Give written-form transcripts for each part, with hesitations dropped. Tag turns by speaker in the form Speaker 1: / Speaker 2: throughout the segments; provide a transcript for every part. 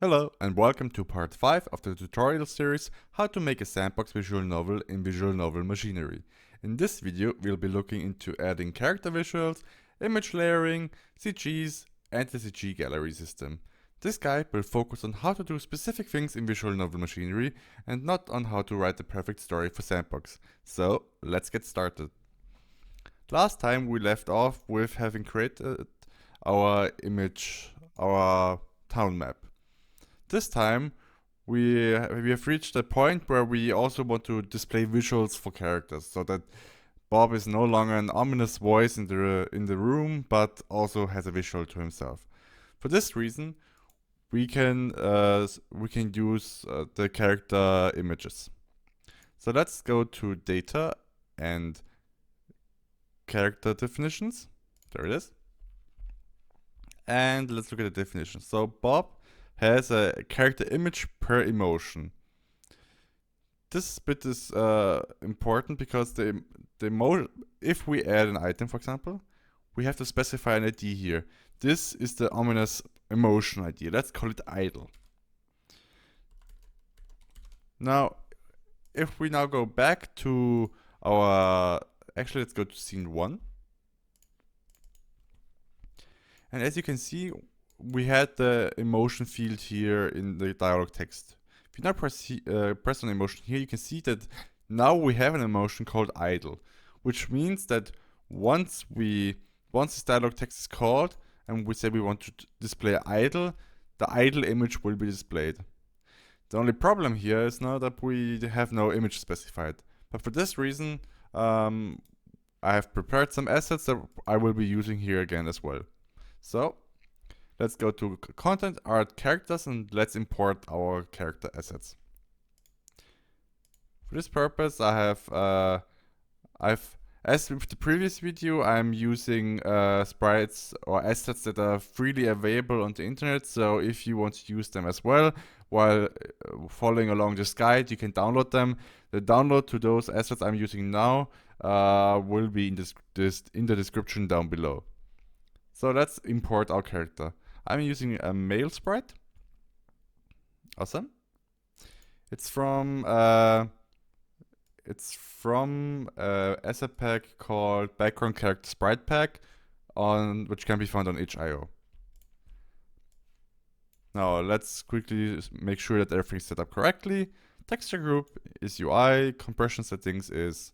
Speaker 1: Hello and welcome to part 5 of the tutorial series How to make a sandbox visual novel in visual novel machinery. In this video we'll be looking into adding character visuals, image layering, CGs and the CG gallery system. This guide will focus on how to do specific things in visual novel machinery and not on how to write the perfect story for Sandbox. So let's get started. Last time we left off with having created our town map. This time, we have reached a point where we also want to display visuals for characters, so that Bob is no longer an ominous voice in the room, but also has a visual to himself. For this reason, we can use the character images. So let's go to data and character definitions. There it is. And let's look at the definition. So Bob has a character image per emotion. This bit is important because if we add an item, for example, we have to specify an ID here. This is the ominous emotion ID. Let's call it idle. Now, if we now go back to actually let's go to scene 1. And as you can see, we had the emotion field here in the dialog text. If you now press on emotion here, you can see that now we have an emotion called idle, which means that once this dialog text is called and we say we want to display idle, the idle image will be displayed. The only problem here is now that we have no image specified. But for this reason, I have prepared some assets that I will be using here again as well. So let's go to content, art, characters, and let's import our character assets. For this purpose, as with the previous video, I'm using sprites or assets that are freely available on the internet. So if you want to use them as well while following along this guide, you can download them. The download to those assets I'm using now will be in the description down below. So let's import our character. I'm using a male sprite. Awesome. It's from asset pack called Background Character Sprite Pack, which can be found on itch.io. Now let's quickly make sure that everything's set up correctly. Texture group is UI. Compression settings is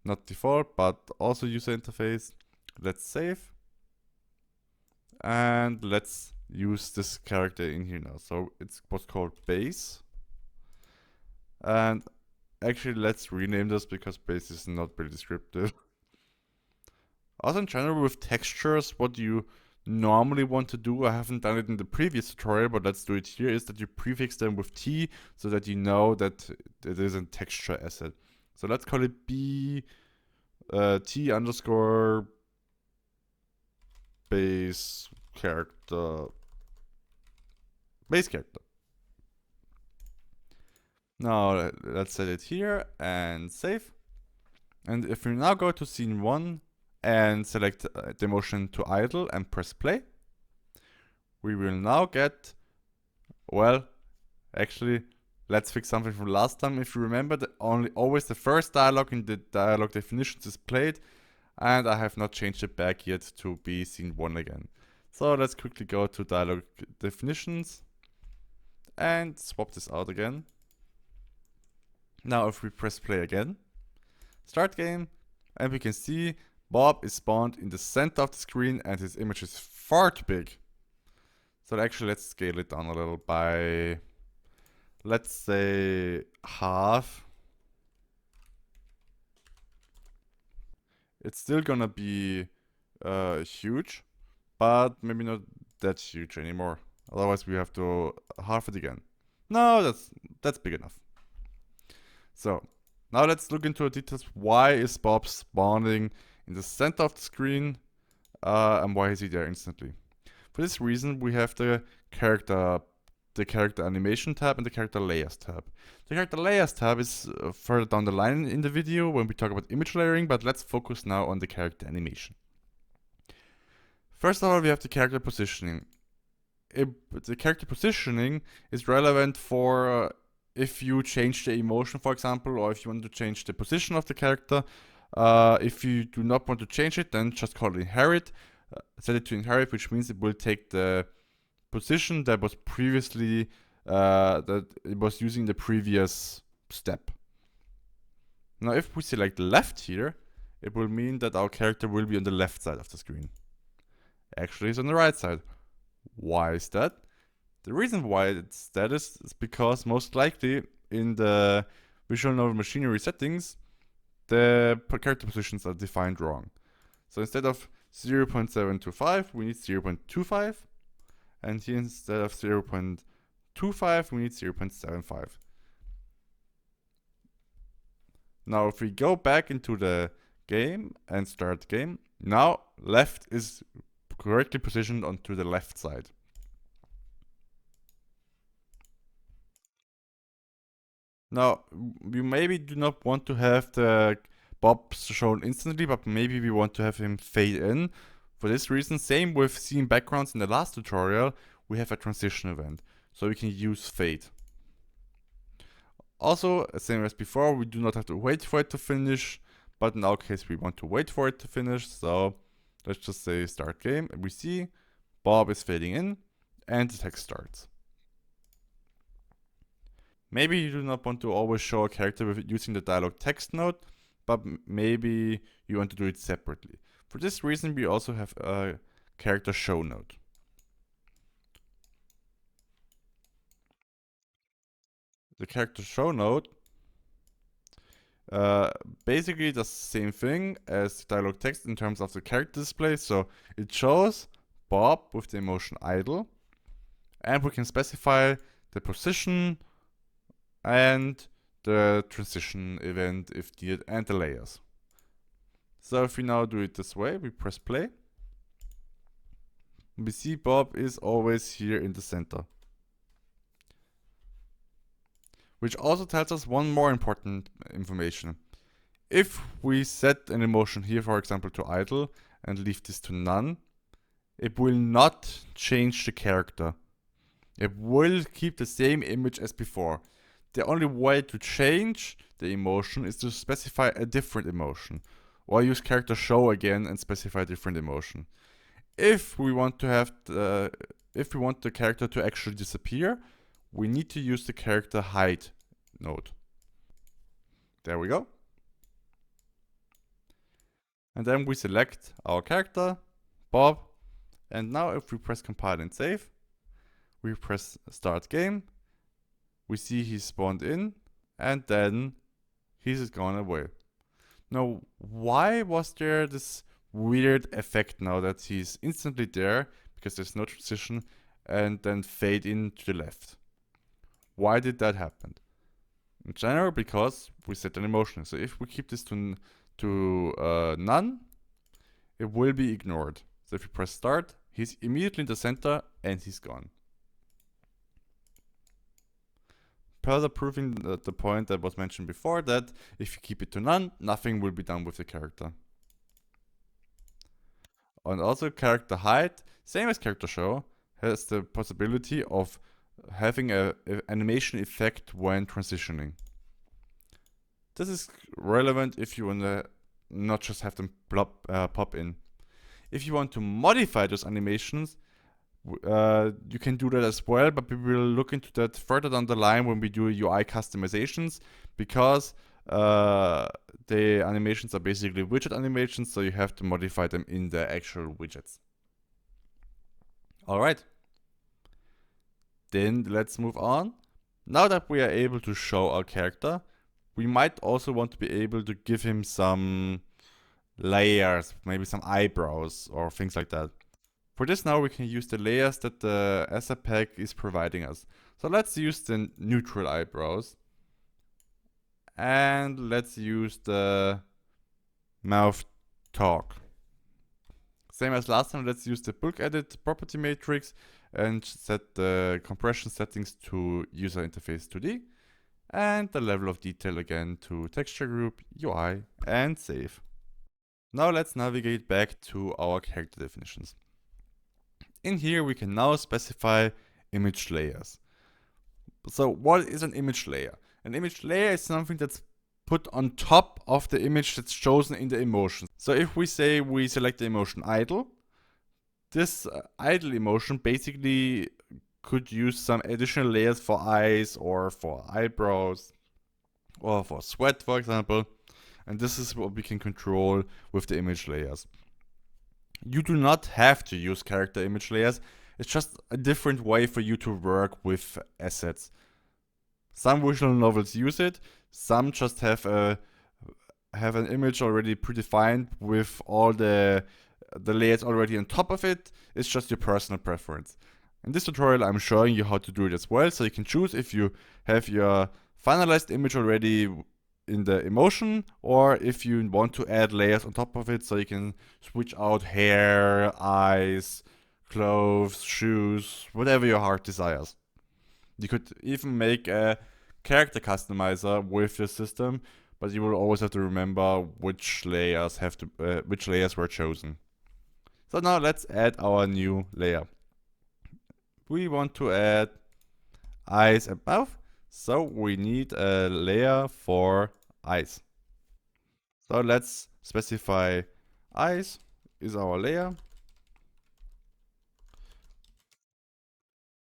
Speaker 1: not default, but also user interface. Let's save. And let's use this character in here now. So it's what's called base. And actually, let's rename this because base is not very descriptive. Also, in general, with textures, what you normally want to do, I haven't done it in the previous tutorial, but let's do it here, is that you prefix them with T so that you know that it is a texture asset. So let's call it B T underscore base character. Now let's set it here and save. And if we now go to scene 1 and select the motion to idle and press play, we will now get, well, actually, let's fix something from last time. If you remember, always the first dialog in the dialog definitions is played, and I have not changed it back yet to be scene 1 again. So let's quickly go to dialog definitions and swap this out again. Now if we press play again, start game, and we can see Bob is spawned in the center of the screen and his image is far too big. So actually let's scale it down a little by, let's say, half. It's still gonna be huge, but maybe not that huge anymore. Otherwise we have to half it again. No, that's big enough. So now let's look into the details. Why is Bob spawning in the center of the screen and why is he there instantly? For this reason, we have the character animation tab and the character layers tab. The character layers tab is further down the line in the video when we talk about image layering, but let's focus now on the character animation. First of all, we have the character positioning. the character positioning is relevant for if you change the emotion, for example, or if you want to change the position of the character. If you do not want to change it, then just call it inherit. Set it to inherit, which means it will take the position that was previously that it was using the previous step. Now, if we select left here, it will mean that our character will be on the left side of the screen. Actually, it's on the right side. Why is that? The reason why it's that is because most likely in the visual novel machinery settings, the character positions are defined wrong. So instead of 0.725, we need 0.25. And here instead of 0.25, we need 0.75. Now if we go back into the game and start the game, now left is correctly positioned onto the left side. Now, we maybe do not want to have the Bob shown instantly, but maybe we want to have him fade in. For this reason, same with scene backgrounds in the last tutorial, we have a transition event. So we can use fade. Also, same as before, we do not have to wait for it to finish, but in our case we want to wait for it to finish. So let's just say start game, and we see Bob is fading in and the text starts. Maybe you do not want to always show a character with using the dialog text node, but maybe you want to do it separately. For this reason, we also have a character show node. The character show node basically does the same thing as the dialog text in terms of the character display. So it shows Bob with the emotion idle, and we can specify the position and the transition event if needed, and the layers. So if we now do it this way, we press play, we see Bob is always here in the center. Which also tells us one more important information. If we set an emotion here, for example, to idle and leave this to none, it will not change the character. It will keep the same image as before. The only way to change the emotion is to specify a different emotion, or use character show again and specify a different emotion. If we want to have if we want the character to actually disappear, we need to use the character hide node. There we go. And then we select our character, Bob, and now if we press compile and save, we press start game, we see he's spawned in, and then he's gone away. Now, why was there this weird effect now that he's instantly there, because there's no transition, and then fade in to the left? Why did that happen? In general, because we set an emotion. So if we keep this to none, it will be ignored. So if you press start, he's immediately in the center and he's gone. Further proving the point that was mentioned before, that if you keep it to none, nothing will be done with the character. And also character hide, same as character show, has the possibility of having an animation effect when transitioning. This is relevant if you want to not just have them pop in. If you want to modify those animations, you can do that as well, but we will look into that further down the line when we do UI customizations, because the animations are basically widget animations, so you have to modify them in the actual widgets. Alright. Then let's move on. Now that we are able to show our character, we might also want to be able to give him some layers, maybe some eyebrows or things like that. For this now we can use the layers that the asset pack is providing us. So let's use the neutral eyebrows. And let's use the mouth talk. Same as last time, let's use the bulk edit property matrix and set the compression settings to user interface 2D. And the level of detail again to texture group, UI, and save. Now let's navigate back to our character definitions. In here we can now specify image layers. So what is an image layer? An image layer is something that's put on top of the image that's chosen in the emotion. So if we say we select the emotion idle, this idle emotion basically could use some additional layers for eyes or for eyebrows or for sweat, for example. And this is what we can control with the image layers. You do not have to use character image layers. It's just a different way for you to work with assets. Some visual novels use it. Some just have an image already predefined with all the layers already on top of it. It's just your personal preference. In this tutorial, I'm showing you how to do it as well. So you can choose if you have your finalized image already in the emotion, or if you want to add layers on top of it, so you can switch out hair, eyes, clothes, shoes, whatever your heart desires. You could even make a character customizer with your system, but you will always have to remember which layers were chosen. So now let's add our new layer. We want to add eyes and mouth, so we need a layer for eyes. So let's specify eyes is our layer.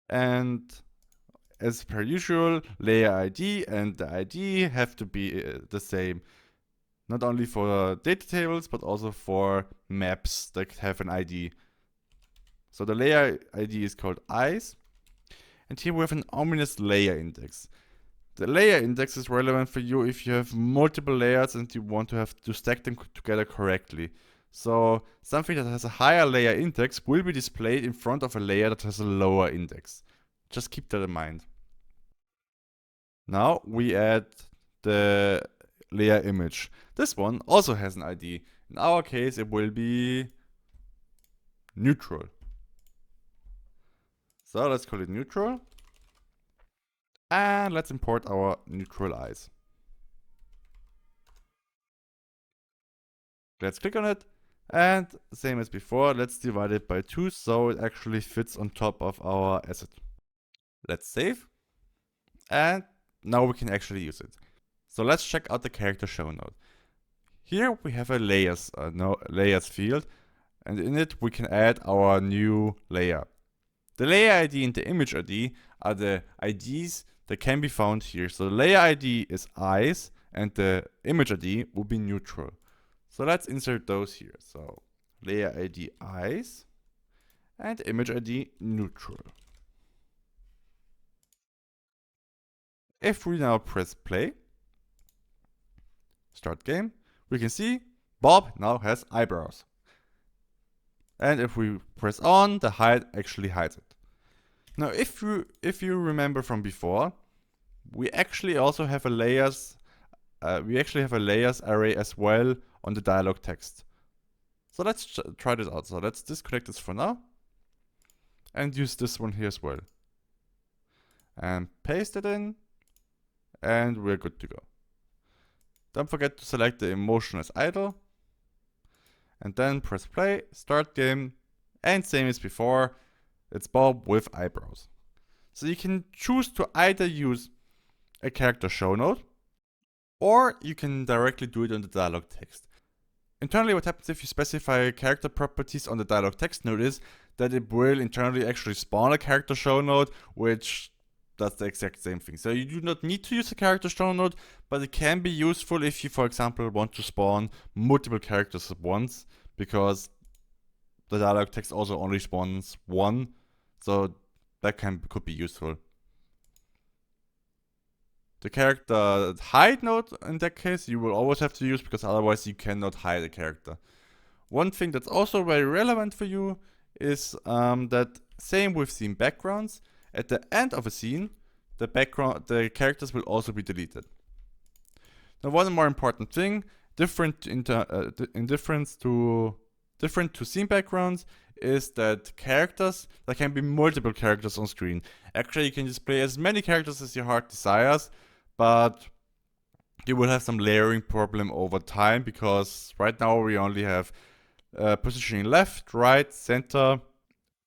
Speaker 1: And as per usual, layer ID and the ID have to be the same. Not only for data tables, but also for maps that have an ID. So the layer ID is called eyes. And here we have an ominous layer index. The layer index is relevant for you if you have multiple layers and you want to stack them together correctly. So something that has a higher layer index will be displayed in front of a layer that has a lower index. Just keep that in mind. Now we add the layer image. This one also has an ID. In our case, it will be neutral. So let's call it neutral. And let's import our neutral eyes. Let's click on it. And same as before, let's divide it by 2 so it actually fits on top of our asset. Let's save. And now we can actually use it. So let's check out the character show node. Here we have a layers field, and in it we can add our new layer. The layer ID and the image ID are the IDs that can be found here. So the layer ID is eyes and the image ID will be neutral. So let's insert those here. So layer ID eyes and image ID neutral. If we now press play, start game, we can see Bob now has eyebrows. And if we press on, the hide actually hides it. Now, if you remember from before, we actually also have a layers array as well on the dialog text. So let's try this out. So let's disconnect this for now and use this one here as well. And paste it in, and we're good to go. Don't forget to select the emotion as idle, and then press play, start game, and same as before, it's Bob with eyebrows. So you can choose to either use a character show node, or you can directly do it on the dialog text. Internally, what happens if you specify character properties on the dialog text node is that it will internally actually spawn a character show node, which does the exact same thing. So you do not need to use a character show node, but it can be useful if you, for example, want to spawn multiple characters at once, because the dialog text also only spawns one, so that could be useful. The character hide node, in that case, you will always have to use, because otherwise you cannot hide a character. One thing that's also very relevant for you is that same with scene backgrounds, at the end of a scene, the characters will also be deleted. Now, one more important thing, different to scene backgrounds, is that there can be multiple characters on screen. Actually, you can display as many characters as your heart desires, but you will have some layering problem over time, because right now we only have positioning left, right, center,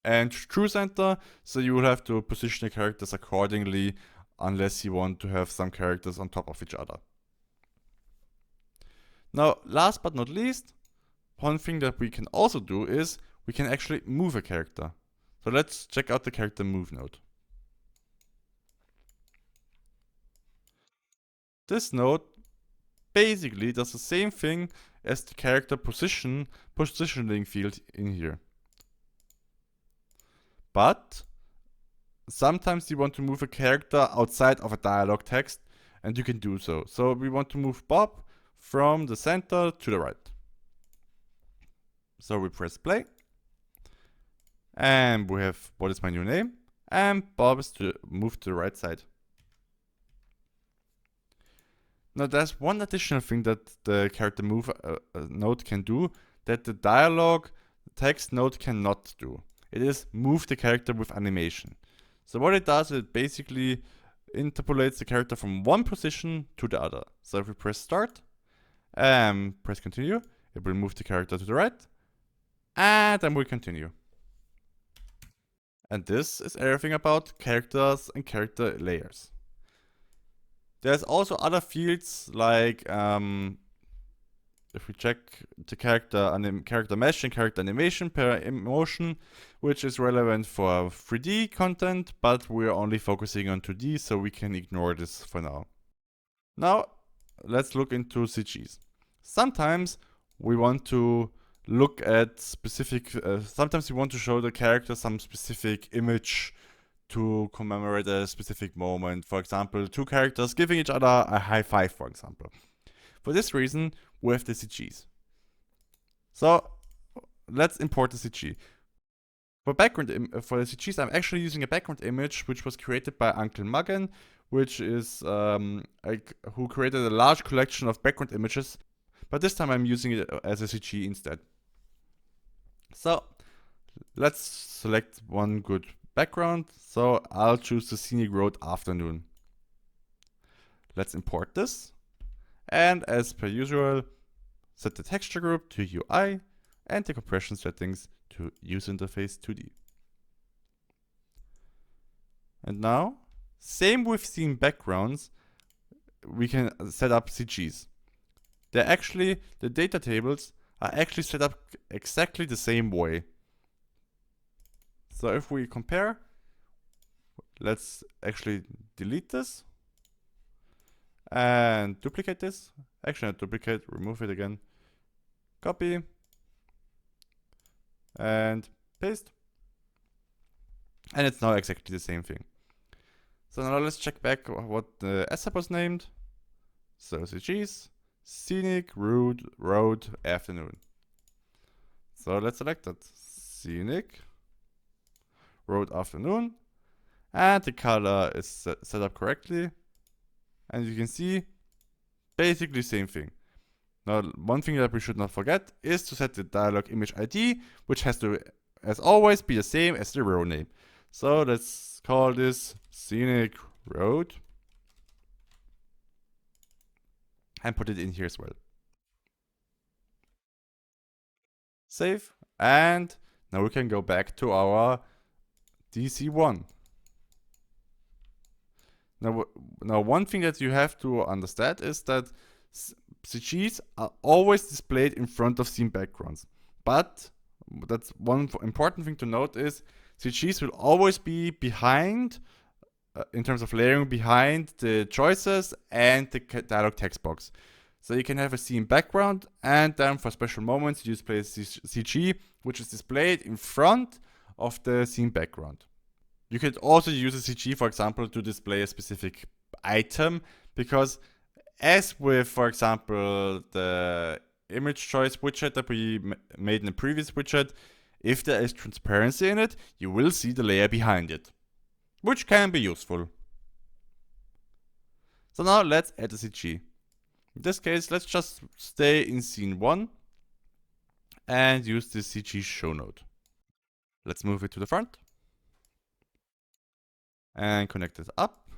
Speaker 1: and true center, so you will have to position the characters accordingly unless you want to have some characters on top of each other. Now, last but not least, one thing that we can also do is we can actually move a character. So let's check out the character move node. This node basically does the same thing as the character positioning field in here. But sometimes you want to move a character outside of a dialog text, and you can do so. So we want to move Bob from the center to the right. So we press play, and we have what is my new name, and Bob is moved to the right side. Now there's one additional thing that the character move node can do that the dialog text node cannot do. It is move the character with animation. So what it does, it basically interpolates the character from one position to the other. So if we press start and press continue, it will move the character to the right, and then we continue. And this is everything about characters and character layers. There's also other fields like if we check the character mesh and character animation per emotion, which is relevant for 3D content, but we're only focusing on 2D, so we can ignore this for now. Now, let's look into CGs. Sometimes we want to look at specific, sometimes we want to show the character some specific image to commemorate a specific moment. For example, two characters giving each other a high five, for example. For this reason, we have the CGs. So let's import the CG. For the CGs, I'm actually using a background image which was created by Uncle Muggen, which is who created a large collection of background images, but this time I'm using it as a CG instead. So let's select one good background. So I'll choose the scenic road afternoon. Let's import this. And as per usual, set the texture group to UI and the compression settings to user interface 2D. And now, same with scene backgrounds, we can set up CGs. The data tables are actually set up exactly the same way. So if we compare, let's actually delete this and duplicate this. Actually not duplicate, remove it again. Copy and paste. And it's now exactly the same thing. So now let's check back what the asset was named. So CGs, scenic road afternoon. So let's select that. Scenic road afternoon. And the color is set up correctly. And you can see basically same thing. Now, one thing that we should not forget is to set the dialog image ID, which has to, as always, be the same as the row name. So let's call this scenic road and put it in here as well. Save, and now we can go back to our DC1. Now one thing that you have to understand is that CGs are always displayed in front of scene backgrounds. But that's one important thing to note is CGs will always be behind, in terms of layering, behind the choices and the dialog text box. So you can have a scene background, and then for special moments you display a CG, which is displayed in front of the scene background. You could also use a CG, for example, to display a specific item, because as with, for example, the image choice widget that we made in the previous widget, if there is transparency in it, you will see the layer behind it, which can be useful. So now let's add a CG. In this case, let's just stay in scene 1 and use the CG show node. Let's move it to the front and connect it up.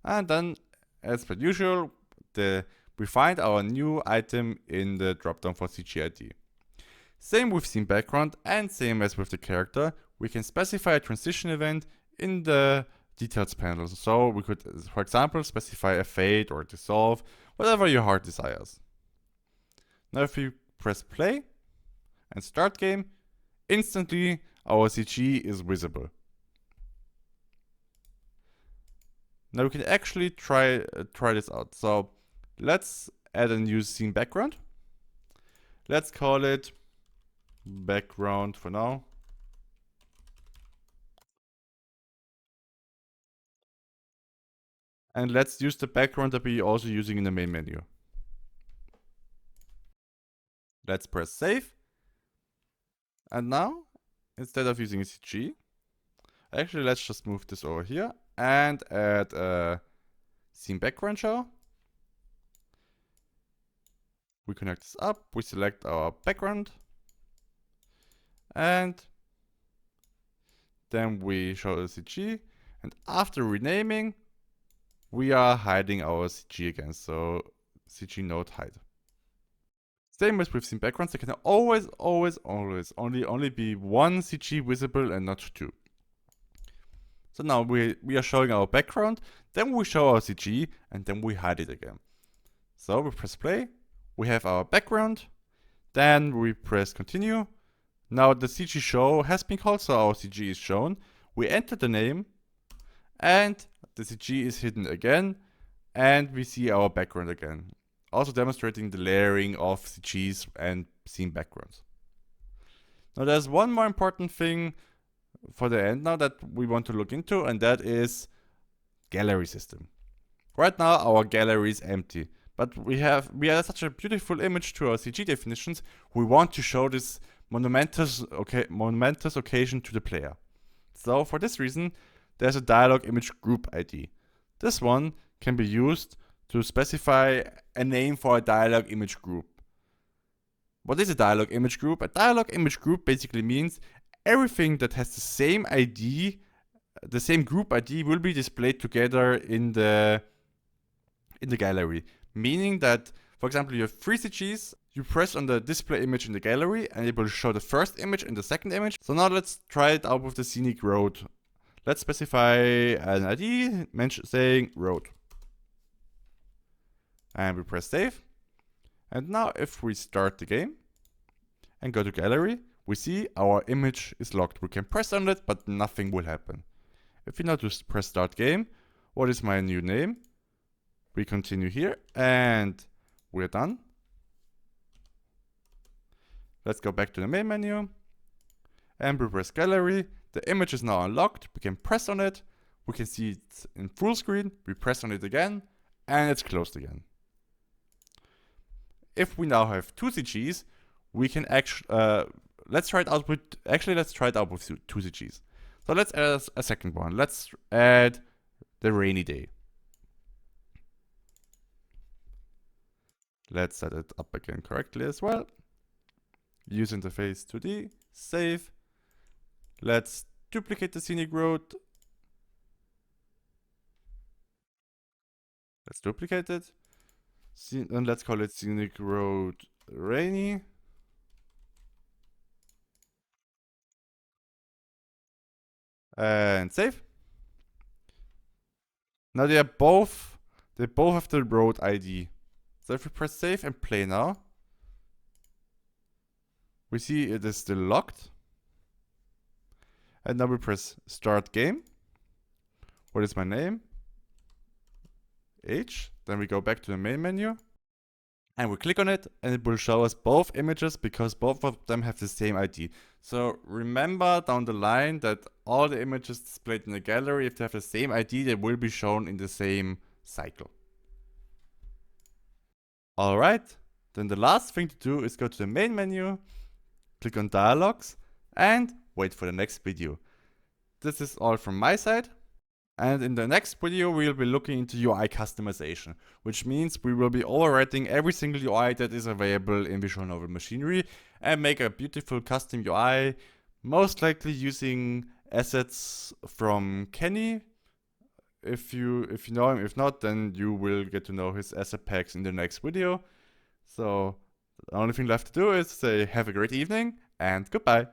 Speaker 1: And then, as per usual, we find our new item in the dropdown for CG ID. Same with scene background and same as with the character, we can specify a transition event in the details panel. So we could, for example, specify a fade or dissolve, whatever your heart desires. Now if we press play and start game, instantly our CG is visible. Now we can actually try this out. So let's add a new scene background. Let's call it background for now. And let's use the background that we're also using in the main menu. Let's press save. And now, instead of using a CG, actually let's just move this over here and add a scene background show. We connect this up, we select our background, and then we show the CG. And after renaming, we are hiding our CG again, so CG node hide. Same as with scene backgrounds, there can always only be one CG visible and not two. So now we are showing our background, then we show our CG, and then we hide it again. So we press play, we have our background, then we press continue. Now the CG show has been called, so our CG is shown. We enter the name, and the CG is hidden again, and we see our background again. Also demonstrating the layering of CGs and scene backgrounds. Now there's one more important thing for the end now that we want to look into, and that is gallery system. Right now our gallery is empty, but we have such a beautiful image to our CG definitions. We want to show this monumentous occasion to the player. So for this reason, there's a dialog image group ID. This one can be used to specify a name for a dialog image group. What is a dialog image group? A dialog image group basically means everything that has the same ID, the same group ID, will be displayed together in the gallery. Meaning that, for example, you have 3 CGs, you press on the display image in the gallery and it will show the first image and the second image. So now let's try it out with the scenic road. Let's specify an ID saying road. And we press save. And now if we start the game and go to gallery, we see our image is locked. We can press on it, but nothing will happen. If we now just press start game, what is my new name? We continue here and we're done. Let's go back to the main menu and we press gallery. The image is now unlocked. We can press on it. We can see it in full screen. We press on it again and it's closed again. If we now have 2 CGs, we can let's try it out with 2 CGs. So let's add a second one. Let's add the rainy day. Let's set it up again correctly as well. Use interface 2D, save. Let's duplicate the scenic road. Let's duplicate it. And let's call it scenic road rainy. And save. Now they both have the road ID. So if we press save and play now, we see it is still locked. And now we press start game. What is my name? H. Then we go back to the main menu. And we click on it and it will show us both images because both of them have the same ID. So remember down the line that all the images displayed in the gallery, if they have the same ID, they will be shown in the same cycle. Alright, then the last thing to do is go to the main menu, click on dialogues and wait for the next video. This is all from my side. And in the next video, we'll be looking into UI customization, which means we will be overwriting every single UI that is available in Visual Novel Machinery and make a beautiful custom UI, most likely using assets from Kenny. If you know him, if not, then you will get to know his asset packs in the next video. So The only thing left to do is say have a great evening and goodbye.